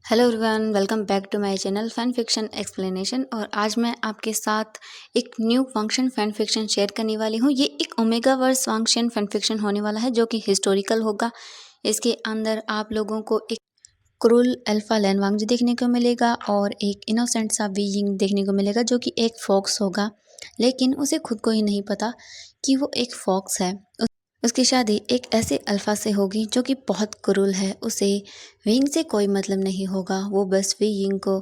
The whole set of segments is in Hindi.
Hello everyone, welcome back to my channel fan fiction explanation. और आज मैं आपके साथ एक new function fan fiction share करने वाली हूँ। ये एक omega verse function fan fiction होने वाला है जो कि हिस्टोरिकल होगा। इसके अंदर आप लोगों को एक क्रूल अल्फा लैनवांगजी देखने को मिलेगा और एक इनोसेंट सा बीइंग देखने को मिलेगा जो कि एक फॉक्स होगा, लेकिन उसे खुद को ही नहीं पता कि वो एक फॉक्स है। उसकी शादी एक ऐसे अल्फा से होगी जो कि बहुत क्रूल है। उसे विंग से कोई मतलब नहीं होगा, वो बस विंग को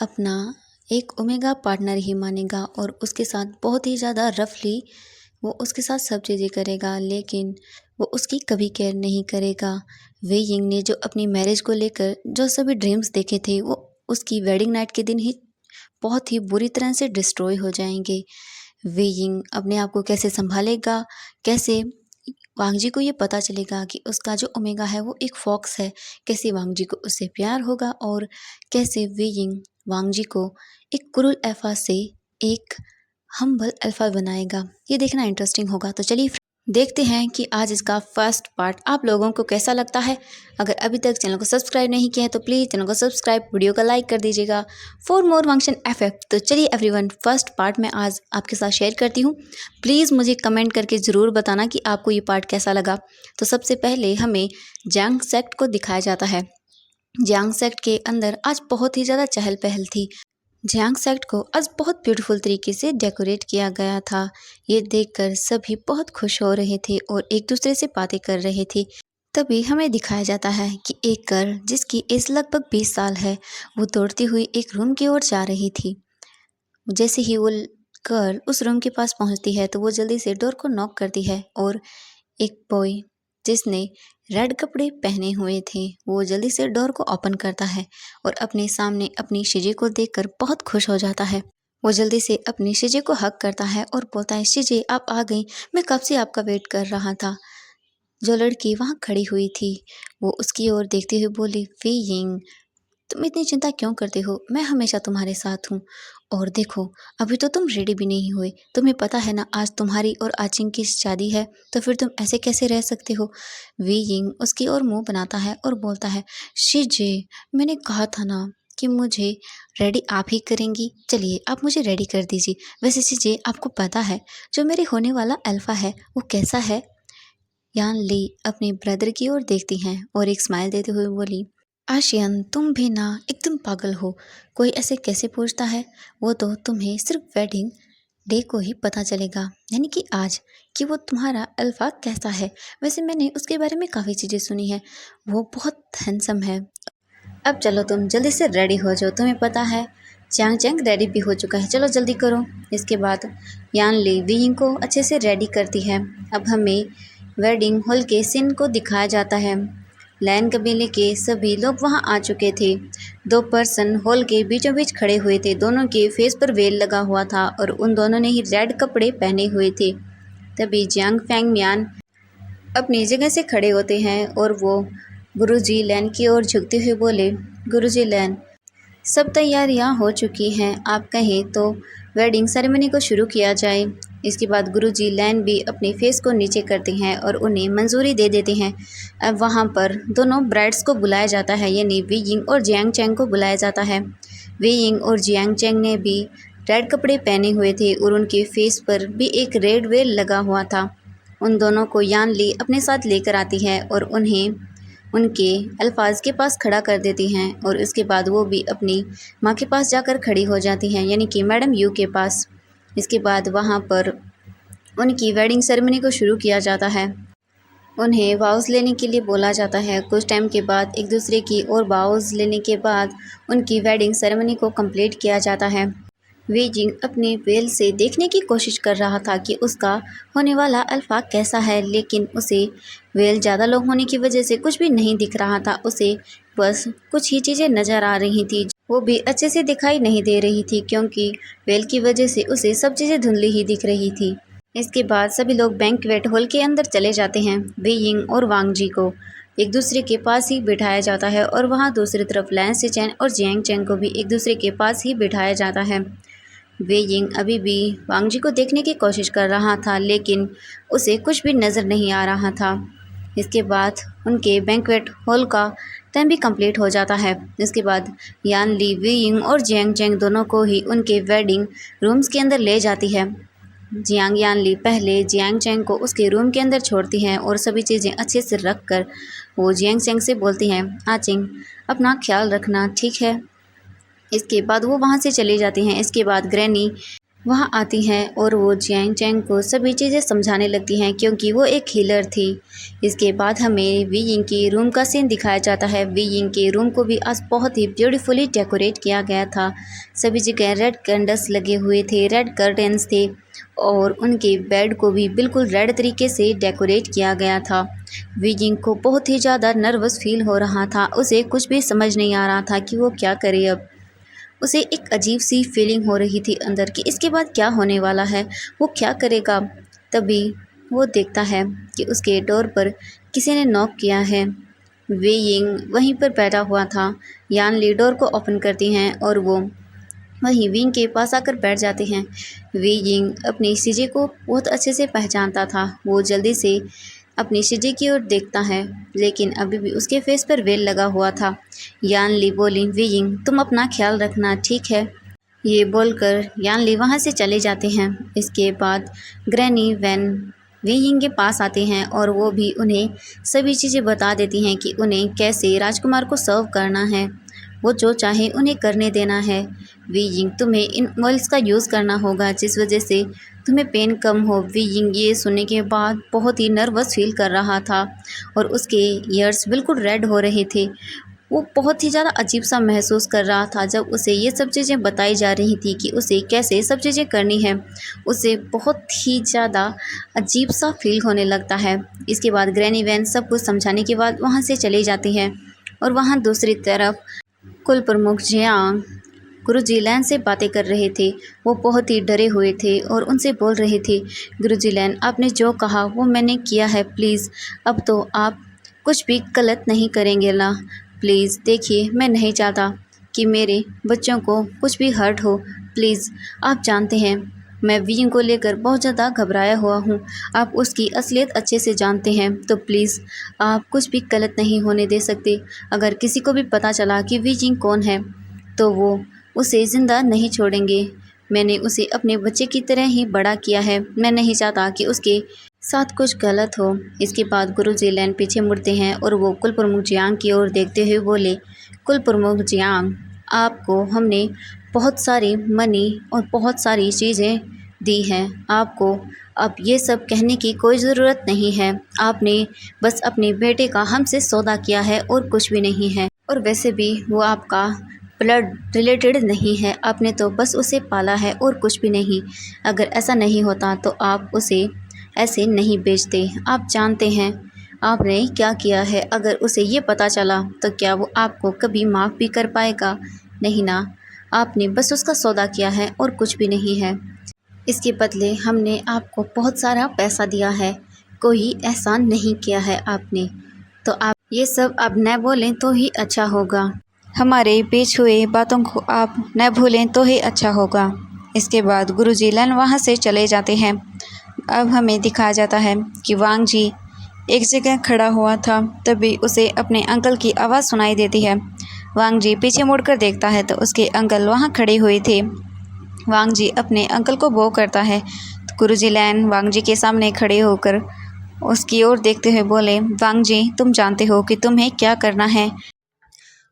अपना एक ओमेगा पार्टनर ही मानेगा और उसके साथ बहुत ही ज़्यादा रफली वो उसके साथ सब चीज़ें करेगा, लेकिन वो उसकी कभी केयर नहीं करेगा। विंग ने जो अपनी मैरिज को लेकर जो सभी ड्रीम्स देखे थे वो उसकी वेडिंग नाइट के दिन ही बहुत ही बुरी तरह से डिस्ट्रॉय हो जाएंगे। विंग अपने आप को कैसे संभालेगा, कैसे वांगजी को ये पता चलेगा कि उसका जो ओमेगा है वो एक फॉक्स है, कैसे वांगजी को उससे प्यार होगा और कैसे वियिंग वांगजी को एक क्रूर अल्फा से एक हम्बल अल्फा बनाएगा। ये देखना इंटरेस्टिंग होगा। तो चलिए देखते हैं कि आज इसका फर्स्ट पार्ट आप लोगों को कैसा लगता है। अगर अभी तक चैनल को सब्सक्राइब नहीं किया है तो प्लीज़ चैनल को सब्सक्राइब, वीडियो का लाइक कर दीजिएगा फॉर मोर फंक्शन इफेक्ट। तो चलिए एवरीवन, फर्स्ट पार्ट मैं आज आपके साथ शेयर करती हूँ। प्लीज़ मुझे कमेंट करके ज़रूर बताना कि आपको ये पार्ट कैसा लगा। तो सबसे पहले हमें जंग सेक्ट को दिखाया जाता है। जंग सेक्ट के अंदर आज बहुत ही ज़्यादा चहल पहल थी। जियांग सेक्ट को आज बहुत ब्यूटीफुल तरीके से डेकोरेट किया गया था। ये देखकर सभी बहुत खुश हो रहे थे और एक दूसरे से बातें कर रहे थे। तभी हमें दिखाया जाता है कि एक गर्ल जिसकी एज लगभग 20 साल है, वो दौड़ती हुई एक रूम की ओर जा रही थी। जैसे ही वो गर्ल उस रूम के पास पहुंचती है तो वो जल्दी से डोर को नॉक करती है और एक बॉय जिसने रेड कपड़े पहने हुए थे वो जल्दी से डोर को ओपन करता है और अपने सामने अपनी शिजे को देखकर बहुत खुश हो जाता है। वो जल्दी से अपनी शिजे को हक करता है और बोलता है, शिजे आप आ गई, मैं कब से आपका वेट कर रहा था। जो लड़की वहाँ खड़ी हुई थी वो उसकी ओर देखते हुए बोली, वी यिंग तुम इतनी चिंता क्यों करते हो, मैं हमेशा तुम्हारे साथ हूँ। और देखो, अभी तो तुम रेडी भी नहीं हुए, तुम्हें पता है ना आज तुम्हारी और आचिंग की शादी है, तो फिर तुम ऐसे कैसे रह सकते हो। वी यिंग उसकी ओर मुंह बनाता है और बोलता है, शिजे मैंने कहा था ना कि मुझे रेडी आप ही करेंगी, चलिए आप मुझे रेडी कर दीजिए। वैसे शिजे आपको पता है जो मेरे होने वाला अल्फा है वो कैसा है। यान ली अपने ब्रदर की ओर देखती हैं और एक स्माइल देते हुए बोली, आशियन तुम भी ना एकदम पागल हो, कोई ऐसे कैसे पूछता है। वो तो तुम्हें सिर्फ वेडिंग डे को ही पता चलेगा, यानी कि आज, कि वो तुम्हारा अल्फा कैसा है। वैसे मैंने उसके बारे में काफ़ी चीज़ें सुनी है, वो बहुत हैंडसम है। अब चलो तुम जल्दी से रेडी हो जाओ, तुम्हें पता है चांग चैंग रेडी भी हो चुका है, चलो जल्दी करो। इसके बाद यान ली विंग को अच्छे से रेडी करती है। अब हमें वेडिंग हॉल के सीन को दिखाया जाता है। लैन कबीले के सभी लोग वहां आ चुके थे। दो पर्सन हॉल के बीचों बीच खड़े हुए थे, दोनों के फेस पर वेल लगा हुआ था और उन दोनों ने ही रेड कपड़े पहने हुए थे। तभी जियांग फैंग म्यान अपनी जगह से खड़े होते हैं और वो गुरुजी लैन की ओर झुकते हुए बोले, गुरुजी लैन सब तैयारियां हो चुकी हैं, आप कहें तो वेडिंग सेरेमनी को शुरू किया जाए। इसके बाद गुरुजी लैन भी अपने फेस को नीचे करते हैं और उन्हें मंजूरी दे देते हैं। अब वहां पर दोनों ब्राइड्स को बुलाया जाता है, यानी वी यिंग और जियांग चैंग को बुलाया जाता है। वी यिंग और जियांग चैंग ने भी रेड कपड़े पहने हुए थे और उनके फेस पर भी एक रेड वेल लगा हुआ था। उन दोनों को यान ली अपने साथ लेकर आती है और उन्हें उनके अल्फाज के पास खड़ा कर देती हैं और उसके बाद वो भी अपनी माँ के पास जाकर खड़ी हो जाती हैं, यानी कि मैडम यू के पास। इसके बाद वहाँ पर उनकी वेडिंग सेरेमनी को शुरू किया जाता है। उन्हें वाउज़ लेने के लिए बोला जाता है। कुछ टाइम के बाद एक दूसरे की और वाउज़ लेने के बाद उनकी वेडिंग सेरेमनी को कंप्लीट किया जाता है। वी जिंग अपने वेल से देखने की कोशिश कर रहा था कि उसका होने वाला अल्फा कैसा है, लेकिन उसे वेल ज़्यादा लोग होने की वजह से कुछ भी नहीं दिख रहा था। उसे बस कुछ ही चीज़ें नज़र आ रही थी, वो भी अच्छे से दिखाई नहीं दे रही थी क्योंकि वेल की वजह से उसे सब चीज़ें धुंधली ही दिख रही थी। इसके बाद सभी लोग बैंक्वेट हॉल के अंदर चले जाते हैं। वी यिंग और वांग जी को एक दूसरे के पास ही बिठाया जाता है और वहाँ दूसरी तरफ लैन सिचेन और जियांग चैंग को भी एक दूसरे के पास ही बिठाया जाता है। वे यिंग अभी भी वांग जी को देखने की कोशिश कर रहा था, लेकिन उसे कुछ भी नज़र नहीं आ रहा था। इसके बाद उनके बैंक्वेट हॉल का टाइम भी कंप्लीट हो जाता है। इसके बाद यान ली, वी यिंग और जियांग चेंग दोनों को ही उनके वेडिंग रूम्स के अंदर ले जाती है। जियांग यान ली पहले जियांग चेंग को उसके रूम के अंदर छोड़ती हैं और सभी चीज़ें अच्छे से रख कर वो जियांग चेंग से बोलती हैं, आचिंग अपना ख्याल रखना, ठीक है। इसके बाद वो वहाँ से चली जाती हैं। इसके बाद ग्रैनी वहाँ आती हैं और वो जियांग चेंग को सभी चीज़ें समझाने लगती हैं क्योंकि वो एक हीलर थी। इसके बाद हमें वी यिंग की रूम का सीन दिखाया जाता है। वी यिंग के रूम को भी आज बहुत ही ब्यूटीफुली डेकोरेट किया गया था। सभी जगह रेड कैंडल्स लगे हुए थे, रेड कर्टेंस थे और उनके बेड को भी बिल्कुल रेड तरीके से डेकोरेट किया गया था। वी यिंग को बहुत ही ज़्यादा नर्वस फील हो रहा था। उसे कुछ भी समझ नहीं आ रहा था कि वो क्या करे अब। उसे एक अजीब सी फीलिंग हो रही थी अंदर की, इसके बाद क्या होने वाला है, वो क्या करेगा। तभी वो देखता है कि उसके डोर पर किसी ने नॉक किया है। वे यिंग वहीं पर बैठा हुआ था। यान ली डोर को ओपन करती हैं और वो वहीं विंग के पास आकर बैठ जाते हैं। वी यिंग अपनी सीजे को बहुत अच्छे से पहचानता था। वो जल्दी से अपनी सीजे की ओर देखता है लेकिन अभी भी उसके फेस पर वेल लगा हुआ था। यान ली बोली, वी यिंग तुम अपना ख्याल रखना, ठीक है। ये बोलकर यान ली वहाँ से चले जाते हैं। इसके बाद ग्रैनी वैन वी यिंग के पास आते हैं और वो भी उन्हें सभी चीज़ें बता देती हैं कि उन्हें कैसे राजकुमार को सर्व करना है। वो जो चाहे उन्हें करने देना है। वी यिंग तुम्हें इन ऑयल्स का यूज़ करना होगा जिस वजह से तुम्हें पेन कम हो। वी यिंग ये सुनने के बाद बहुत ही नर्वस फील कर रहा था और उसके ईयर्स बिल्कुल रेड हो रहे थे। वो बहुत ही ज़्यादा अजीब सा महसूस कर रहा था जब उसे ये सब चीज़ें बताई जा रही थी कि उसे कैसे सब चीज़ें करनी है। उसे बहुत ही ज़्यादा अजीब सा फील होने लगता है। इसके बाद ग्रैनी वैन सब कुछ समझाने के बाद वहाँ से चली जाती है और वहाँ दूसरी तरफ कुल प्रमुख जियांग गुरुजी लैन से बातें कर रहे थे। वो बहुत ही डरे हुए थे और उनसे बोल रहे थे, गुरुजी लैन आपने जो कहा वो मैंने किया है, प्लीज़ अब तो आप कुछ भी गलत नहीं करेंगे ना। प्लीज़ देखिए, मैं नहीं चाहता कि मेरे बच्चों को कुछ भी हर्ट हो। प्लीज़ आप जानते हैं मैं विंग को लेकर बहुत ज़्यादा घबराया हुआ हूँ। आप उसकी असलियत अच्छे से जानते हैं तो प्लीज़ आप कुछ भी गलत नहीं होने दे सकते। अगर किसी को भी पता चला कि विंग कौन है तो वो उसे ज़िंदा नहीं छोड़ेंगे। मैंने उसे अपने बच्चे की तरह ही बड़ा किया है। मैं नहीं चाहता कि उसके साथ कुछ गलत हो। इसके बाद गुरुजी लैन पीछे मुड़ते हैं और वो कुल प्रमुख जियांग की ओर देखते हुए बोले, कुल प्रमुख जियांग आपको हमने बहुत सारी मनी और बहुत सारी चीज़ें दी हैं। आपको अब ये सब कहने की कोई ज़रूरत नहीं है। आपने बस अपने बेटे का हमसे सौदा किया है और कुछ भी नहीं है। और वैसे भी वो आपका ब्लड रिलेटेड नहीं है। आपने तो बस उसे पाला है और कुछ भी नहीं। अगर ऐसा नहीं होता तो आप उसे ऐसे नहीं बेचते। आप जानते हैं आपने क्या किया है। अगर उसे ये पता चला तो क्या वो आपको कभी माफ़ भी कर पाएगा? नहीं ना। आपने बस उसका सौदा किया है और कुछ भी नहीं है। इसके बदले हमने आपको बहुत सारा पैसा दिया है। कोई एहसान नहीं किया है आपने। तो आप ये सब अब न बोलें तो ही अच्छा होगा। हमारे बीच हुए बातों को आप न भूलें तो ही अच्छा होगा। इसके बाद गुरुजी लैन वहाँ से चले जाते हैं। अब हमें दिखाया जाता है कि वांग जी एक जगह खड़ा हुआ था। तभी उसे अपने अंकल की आवाज़ सुनाई देती है। वांग जी पीछे मुड़कर देखता है तो उसके अंकल वहाँ खड़े हुए थे। वांग जी अपने अंकल को बो करता है तो गुरुजी लैन वांग जी के सामने खड़े होकर उसकी ओर देखते हुए बोले, वांग जी तुम जानते हो कि तुम्हें क्या करना है।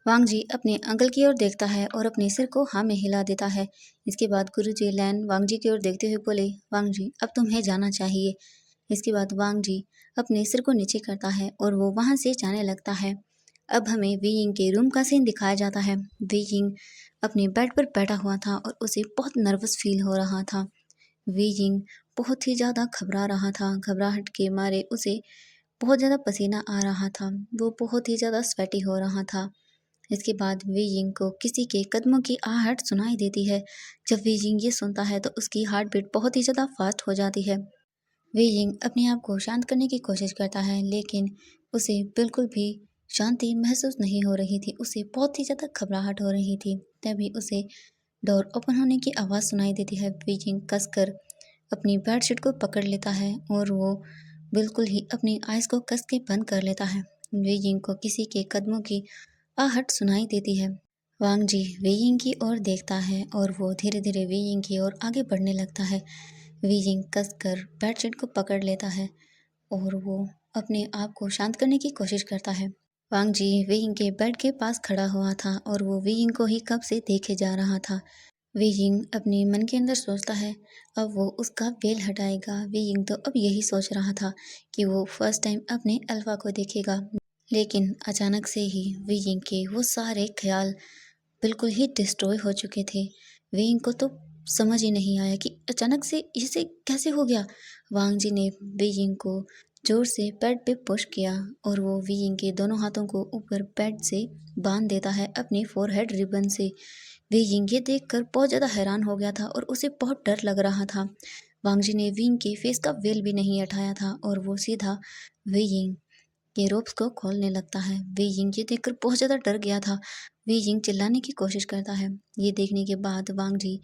वांग जी अपने अंकल की ओर देखता है और अपने सिर को हाँ में हिला देता है। इसके बाद गुरुजी लैन वांग जी की ओर देखते हुए बोले, वांग जी अब तुम्हें जाना चाहिए। इसके बाद वांग जी अपने सिर को नीचे करता है और वो वहाँ से जाने लगता है। अब हमें वी यिंग के रूम का सीन दिखाया जाता है। वी यिंग अपने बेड पर बैठा हुआ था और उसे बहुत नर्वस फील हो रहा था। वी यिंग बहुत ही ज़्यादा घबरा रहा था। घबराहट के मारे उसे बहुत ज़्यादा पसीना आ रहा था। वो बहुत ही ज़्यादा स्वेटी हो रहा था। इसके बाद वी यिंग को किसी के कदमों की आहट सुनाई देती है। जब वी यिंग ये सुनता है तो उसकी हार्ट बीट बहुत ही ज़्यादा फास्ट हो जाती है। वी यिंग अपने आप को शांत करने की कोशिश करता है लेकिन उसे बिल्कुल भी शांति महसूस नहीं हो रही थी। उसे बहुत ही ज़्यादा घबराहट हो रही थी। तभी उसे डोर ओपन होने की आवाज़ सुनाई देती है। वी यिंग कसकर अपनी बेडशीट को पकड़ लेता है और वो बिल्कुल ही अपनी आइज़ को कस के बंद कर लेता है। वेइंग को किसी के कदमों की आहट सुनाई देती है। वांग जी वेइंग की ओर देखता है और वो धीरे-धीरे वेइंग की ओर आगे बढ़ने लगता है। वेइंग कसकर बेडशीट को पकड़ लेता है और वो अपने आप को शांत करने की कोशिश करता है। वांग जी वेइंग के बेड के पास खड़ा हुआ था और वो वेइंग को ही कब से देखे जा रहा था। वेइंग अपने मन के अंदर सोचता है, अब वो उसका बेल हटाएगा। वेइंग तो अब यही सोच रहा था कि वो फर्स्ट टाइम अपने अल्फा को देखेगा। लेकिन अचानक से ही वेइंग के वो सारे ख्याल बिल्कुल ही डिस्ट्रॉय हो चुके थे। वेइंग को तो समझ ही नहीं आया कि अचानक से इसे कैसे हो गया। वांग जी ने वेइंग को जोर से बेड पे पुश किया और वो वेइंग के दोनों हाथों को ऊपर बेड से बांध देता है अपनी फोरहेड रिबन से। वेइंग ये देखकर बहुत ज़्यादा हैरान हो गया था और उसे बहुत डर लग रहा था। वांग जी ने वेइंग के फेस का वेल भी नहीं हटाया था और वो सीधा वेइंग के रोप्स को खोलने लगता है। वेइंग ये देखकर बहुत ज़्यादा डर गया था। वेइंग चिल्लाने की कोशिश करता है। ये देखने के बाद वांग जी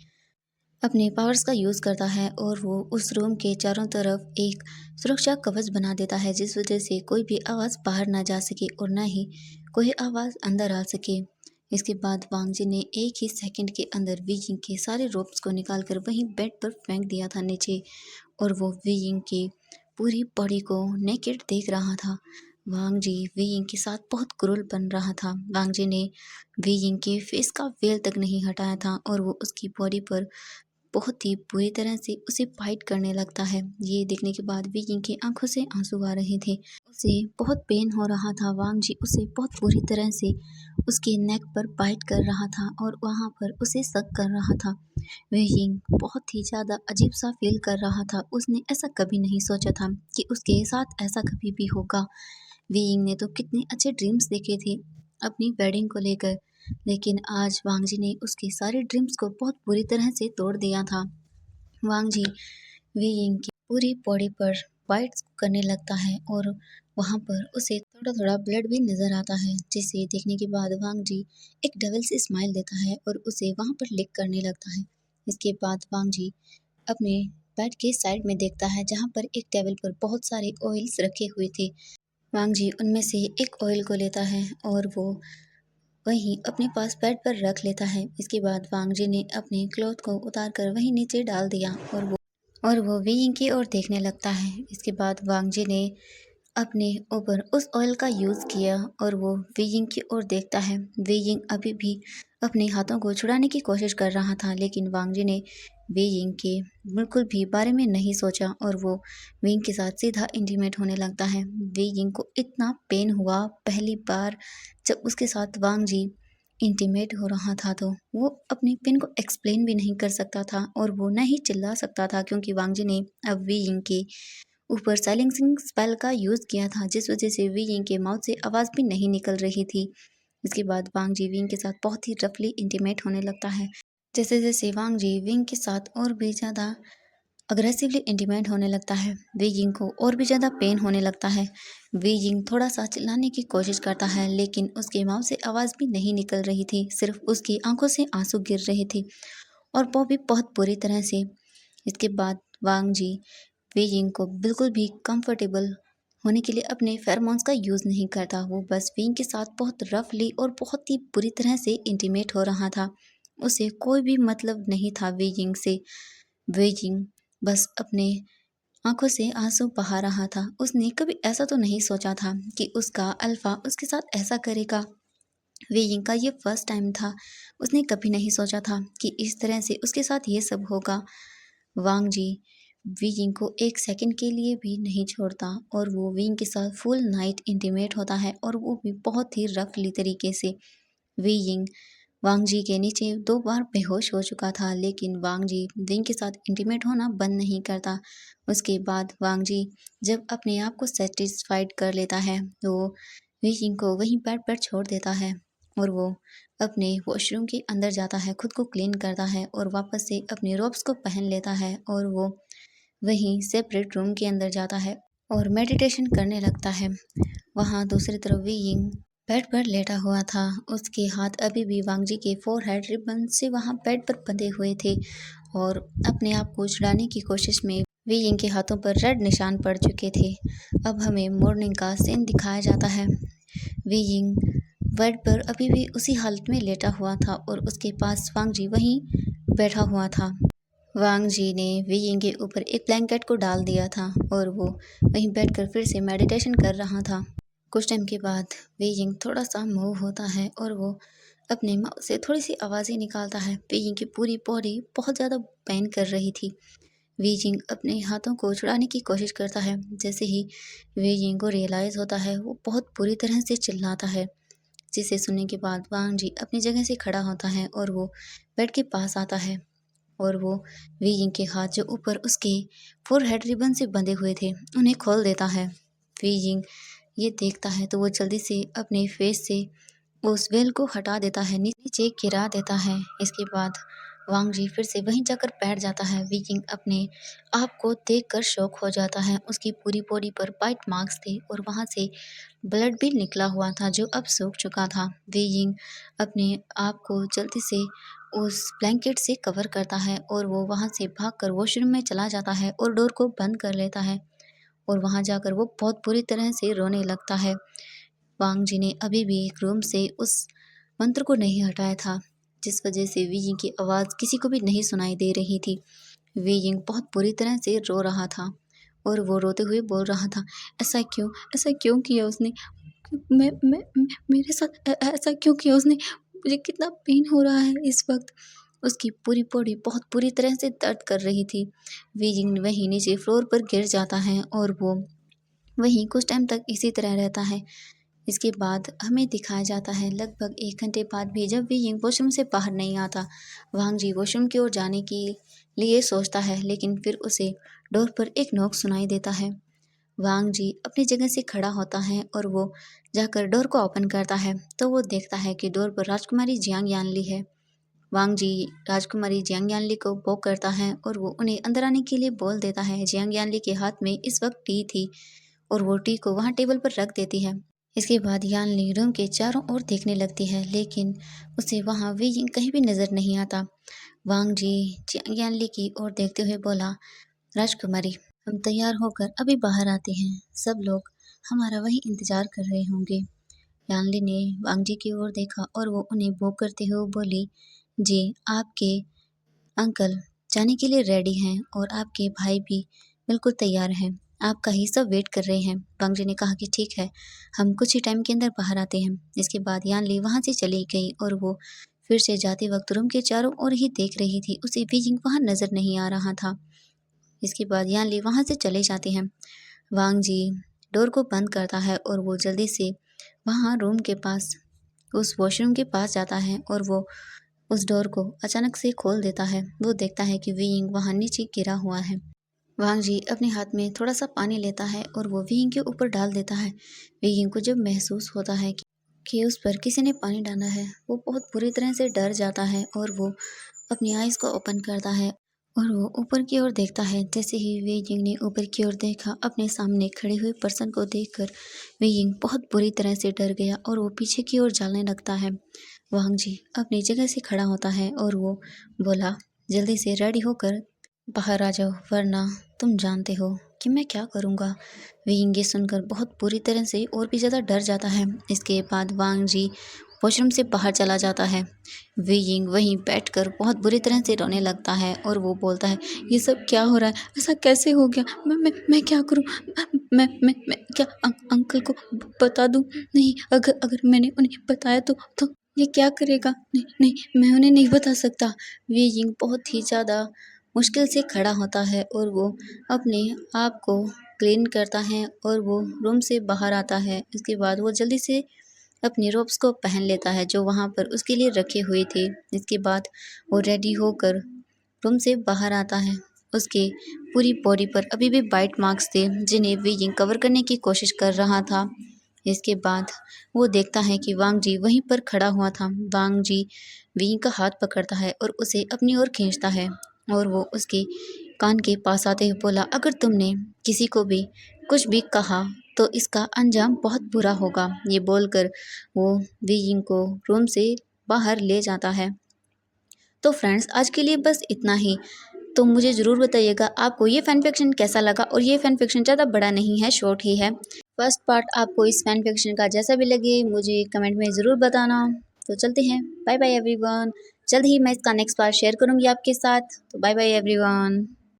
अपने पावर्स का यूज़ करता है और वो उस रूम के चारों तरफ एक सुरक्षा कवच बना देता है, जिस वजह से कोई भी आवाज़ बाहर ना जा सके और ना ही कोई आवाज़ अंदर आ सके। इसके बाद वांग जी ने एक ही सेकंड के अंदर वेइंग के सारे रोप्स को निकालकर वहीं बेड पर फेंक दिया था नीचे और वो वेइंग की पूरी बॉडी को नेकेड देख रहा था। वांग जी वेइंग के साथ बहुत क्रूर बन रहा था। वांग जी ने वेइंग के फेस का वेल तक नहीं हटाया था और वो उसकी बॉडी पर बहुत ही बुरी तरह से उसे बाइट करने लगता है। ये देखने के बाद वेइंग की आंखों से आंसू आ रहे थे। उसे बहुत पेन हो रहा था। वांग जी उसे बहुत बुरी तरह से उसके नेक पर बाइट कर रहा था और वहाँ पर उसे सक कर रहा था। वेइंग बहुत ही ज़्यादा अजीब सा फील कर रहा था। उसने ऐसा कभी नहीं सोचा था कि उसके साथ ऐसा कभी भी होगा। वेइंग ने तो कितने अच्छे ड्रीम्स देखे थे अपनी वेडिंग को लेकर, लेकिन आज वांग जी ने उसके सारे ड्रीम्स को बहुत बुरी तरह से तोड़ दिया था। वांग जी वेइंग की पूरी बॉडी पर बाइट्स करने लगता है और वहाँ पर उसे थोड़ा-थोड़ा ब्लड भी नज़र आता है, जिसे देखने के बाद वांग जी एक डबल सी स्माइल देता है और उसे वहाँ पर लिक करने लगता है। इसके बाद वांग जी अपने बेड के साइड में देखता है जहाँ पर एक टेबल पर बहुत सारे ऑयल्स रखे हुए थे। वांग जी उनमें से एक ऑयल को लेता है और वो वहीं अपने पास बेड पर रख लेता है। इसके बाद वांग जी ने अपने क्लॉथ को उतार कर वहीं नीचे डाल दिया और वो वेइंग की ओर देखने लगता है। इसके बाद वांग जी ने अपने ऊपर उस ऑयल का यूज़ किया और वो वेइंग की ओर देखता है। वेइंग अभी भी अपने हाथों को छुड़ाने की कोशिश कर रहा था, लेकिन वांग जी ने वेइंग के बिल्कुल भी बारे में नहीं सोचा और वो वेइंग के साथ सीधा इंटीमेट होने लगता है। वेइंग को इतना पेन हुआ पहली बार जब उसके साथ वांग जी इंटीमेट हो रहा था, तो वो अपने पेन को एक्सप्लेन भी नहीं कर सकता था और वो ना ही चिल्ला सकता था, क्योंकि वांग जी ने अब वेइंग के ऊपर साइलेंसिंग स्पेल का यूज़ किया था, जिस वजह से वेइंग के माउथ से आवाज़ भी नहीं निकल रही थी। इसके बाद वांग जी विंग के साथ बहुत ही रफली इंटीमेट होने लगता है। जैसे-जैसे वांग जी विंग के साथ और भी ज़्यादा अग्रेसिवली इंटीमेट होने लगता है, वेइंग को और भी ज़्यादा पेन होने लगता है। वेइंग थोड़ा-सा चिल्लाने की कोशिश करता है, लेकिन उसके माउथ से आवाज़ भी नहीं निकल रही थी, सिर्फ़ उसकी आँखों से आँसू गिर रहे थे और वो भी बहुत बुरी तरह से। इसके बाद वांग जी वेइंग को बिल्कुल भी कंफर्टेबल होने के लिए अपने फेरोमोन्स का यूज़ नहीं करता। वो बस वेइंग के साथ बहुत रफली और बहुत ही बुरी तरह से इंटीमेट हो रहा था। उसे कोई भी मतलब नहीं था वेइंग से। वेइंग बस अपने आँखों से आँसू बहा रहा था। उसने कभी ऐसा तो नहीं सोचा था कि उसका अल्फ़ा उसके साथ ऐसा करेगा। वेइंग का ये फर्स्ट टाइम था। उसने कभी नहीं सोचा था कि इस तरह से उसके साथ ये सब होगा। वांग जी वेइंग को एक सेकंड के लिए भी नहीं छोड़ता और वो वेइंग के साथ फुल नाइट इंटीमेट होता है और वो भी बहुत ही रफली तरीके से। वेइंग वांग जी के नीचे 2 बार बेहोश हो चुका था, लेकिन वांग जी वेइंग के साथ इंटीमेट होना बंद नहीं करता। उसके बाद वांग जी जब अपने आप को सैटिस्फाइड कर लेता है, तो वेइंग को वहीं बेड पर छोड़ देता है और वो अपने वॉशरूम के अंदर जाता है, खुद को क्लीन करता है और वापस से अपने रोब्स को पहन लेता है और वो वहीं सेपरेट रूम के अंदर जाता है और मेडिटेशन करने लगता है। वहाँ दूसरी तरफ वेइंग बेड पर लेटा हुआ था। उसके हाथ अभी भी वांग जी के फोरहेड रिबन से वहाँ बेड पर बंधे हुए थे और अपने आप को छुड़ाने की कोशिश में वी यिंग के हाथों पर रेड निशान पड़ चुके थे। अब हमें मॉर्निंग का सीन दिखाया जाता है। वी यिंग बेड पर अभी भी उसी हालत में लेटा हुआ था और उसके पास वांग जी वहीं बैठा हुआ था। वांग जी ने वी यिंग के ऊपर एक ब्लैंकेट को डाल दिया था और वो वहीं बैठकर फिर से मेडिटेशन कर रहा था। कुछ टाइम के बाद वी यिंग थोड़ा सा मूव होता है और वो अपने माउथ से थोड़ी सी आवाज़ें निकालता है। वी यिंग की पूरी बॉडी बहुत ज़्यादा पेन कर रही थी। वी यिंग अपने हाथों को छुड़ाने की कोशिश करता है। जैसे ही वी यिंग को रियलाइज़ होता है, वो बहुत बुरी तरह से चिल्लाता है, जिसे सुनने के बाद वांग जी अपनी जगह से खड़ा होता है और वो बेड के पास आता है और वो वी यिंग के हाथ जो ऊपर उसके फोरहेड रिबन से बंधे हुए थे उन्हें खोल देता है। वी यिंग ये देखता है तो वो जल्दी से अपने फेस से उस वेल को हटा देता है, नीचे गिरा देता है। इसके बाद वांग जी फिर से वहीं जाकर बैठ जाता है। वी यिंग अपने आप को देखकर शॉक हो जाता है। उसकी पूरी बॉडी पर बाइट मार्क्स थे और वहाँ से ब्लड भी निकला हुआ था जो अब सूख चुका था। वी यिंग अपने आप को जल्दी से उस ब्लैंकेट से कवर करता है और वो वहाँ से भागकर वॉशरूम में चला जाता है और डोर को बंद कर लेता है और वहाँ जाकर वो बहुत बुरी तरह से रोने लगता है। वांग जी ने अभी भी रूम से उस मंत्र को नहीं हटाया था, जिस वजह से वी यिंग की आवाज़ किसी को भी नहीं सुनाई दे रही थी। वी यिंग बहुत बुरी तरह से रो रहा था और वो रोते हुए बोल रहा था, ऐसा क्यों किया उसने? मेरे साथ ऐसा क्यों किया उसने? मुझे कितना पेन हो रहा है इस वक्त। उसकी पूरी बॉडी बहुत बुरी तरह से दर्द कर रही थी। वी यिंग वहीं नीचे फ्लोर पर गिर जाता है और वो वहीं कुछ टाइम तक इसी तरह रहता है। इसके बाद हमें दिखाया जाता है लगभग 1 घंटे बाद भी जब वी यिंग वॉशरूम से बाहर नहीं आता। वांग जी वॉशरूम की ओर जाने के लिए सोचता है, लेकिन फिर उसे डोर पर एक नॉक सुनाई देता है। वांग जी अपनी जगह से खड़ा होता है और वो जाकर डोर को ओपन करता है तो वो देखता है कि डोर पर राजकुमारी जियांग यानली है। वांग जी राजकुमारी जियांग यानली को पोक करता है और वो उन्हें अंदर आने के लिए बोल देता है। जियांग यानली के हाथ में इस वक्त टी थी और वो टी को वहाँ टेबल पर रख देती है। इसके बाद यानली रूम के चारों ओर देखने लगती है, लेकिन उसे वहाँ वी यिंग कहीं भी नजर नहीं आता। वांग जी जियांग यानली की ओर देखते हुए बोला, राजकुमारी, हम तैयार होकर अभी बाहर आते हैं। सब लोग हमारा वहीं इंतजार कर रहे होंगे। यानली ने वांग जी की ओर देखा और वो उन्हें वो करते हुए बोली, जी आपके अंकल जाने के लिए रेडी हैं और आपके भाई भी बिल्कुल तैयार हैं। आपका ही सब वेट कर रहे हैं। वांग जी ने कहा कि ठीक है, हम कुछ ही टाइम के अंदर बाहर आते हैं। इसके बाद यानली वहाँ से चली गई और वो फिर से जाते वक्त रूम के चारों ओर ही देख रही थी। उसे वी यिंग वहाँ नजर नहीं आ रहा था। इसके बाद यानली वहाँ से चले जाते हैं। वांग जी डोर को बंद करता है और वो जल्दी से वहाँ रूम के पास उस वॉशरूम के पास जाता है और वो उस डोर को अचानक से खोल देता है। वो देखता है कि वी यिंग वहाँ नीचे गिरा हुआ है। वांग जी अपने हाथ में थोड़ा सा पानी लेता है और वो वी यिंग के ऊपर डाल देता है। वी यिंग को जब महसूस होता है कि उस पर किसी ने पानी डाला है, वो बहुत बुरी तरह से डर जाता है और वो अपनी आइज़ को ओपन करता है और वो ऊपर की ओर देखता है। जैसे ही वी यिंग ने ऊपर की ओर देखा, अपने सामने खड़े हुए पर्सन को देखकर वी यिंग बहुत बुरी तरह से डर गया और वो पीछे की ओर जाने लगता है। वांग जी अपनी जगह से खड़ा होता है और वो बोला, जल्दी से रेडी होकर बाहर आ जाओ, वरना तुम जानते हो कि मैं क्या करूँगा। वी यिंग ये सुनकर बहुत बुरी तरह से और भी ज़्यादा डर जाता है। इसके बाद वांग जी वॉशरूम से बाहर चला जाता है। वी यिंग वहीं बैठकर बहुत बुरी तरह से रोने लगता है और वो बोलता है, ये सब क्या हो रहा है? ऐसा कैसे हो गया? मैं क्या करूँ? मैं क्या अंकल को बता दूँ? नहीं, अगर अगर मैंने उन्हें बताया तो ये क्या करेगा? नहीं नहीं, मैं उन्हें नहीं बता सकता। वी यिंग बहुत ही ज़्यादा मुश्किल से खड़ा होता है और वो अपने आप को क्लीन करता है और वो रूम से बाहर आता है। इसके बाद वो जल्दी से अपनी रोब्स को पहन लेता है जो वहाँ पर उसके लिए रखे हुए थे। इसके बाद वो रेडी होकर रूम से बाहर आता है। उसके पूरी बॉडी पर अभी भी बाइट मार्क्स थे जिन्हें वी यिंग कवर करने की कोशिश कर रहा था। इसके बाद वो देखता है कि वांग जी वहीं पर खड़ा हुआ था। वांग जी वी यिंग का हाथ पकड़ता है और उसे अपनी ओर खींचता है और वो उसके कान के पास आते हुए बोला, अगर तुमने किसी को भी कुछ भी कहा तो इसका अंजाम बहुत बुरा होगा। ये बोलकर वो वी यिंग को रूम से बाहर ले जाता है। तो फ्रेंड्स, आज के लिए बस इतना ही। तो मुझे ज़रूर बताइएगा आपको ये फ़ैन फ़िक्शन कैसा लगा। और ये फ़ैन फ़िक्शन ज़्यादा बड़ा नहीं है, शॉर्ट ही है। फर्स्ट पार्ट आपको इस फ़ैन फ़िक्शन का जैसा भी लगे मुझे कमेंट में ज़रूर बताना। तो चलते हैं, बाय बाय एवरीवन। जल्द ही मैं इसका नेक्स्ट पार्ट शेयर करूँगी आपके साथ। तो बाय बाय एवरीवन।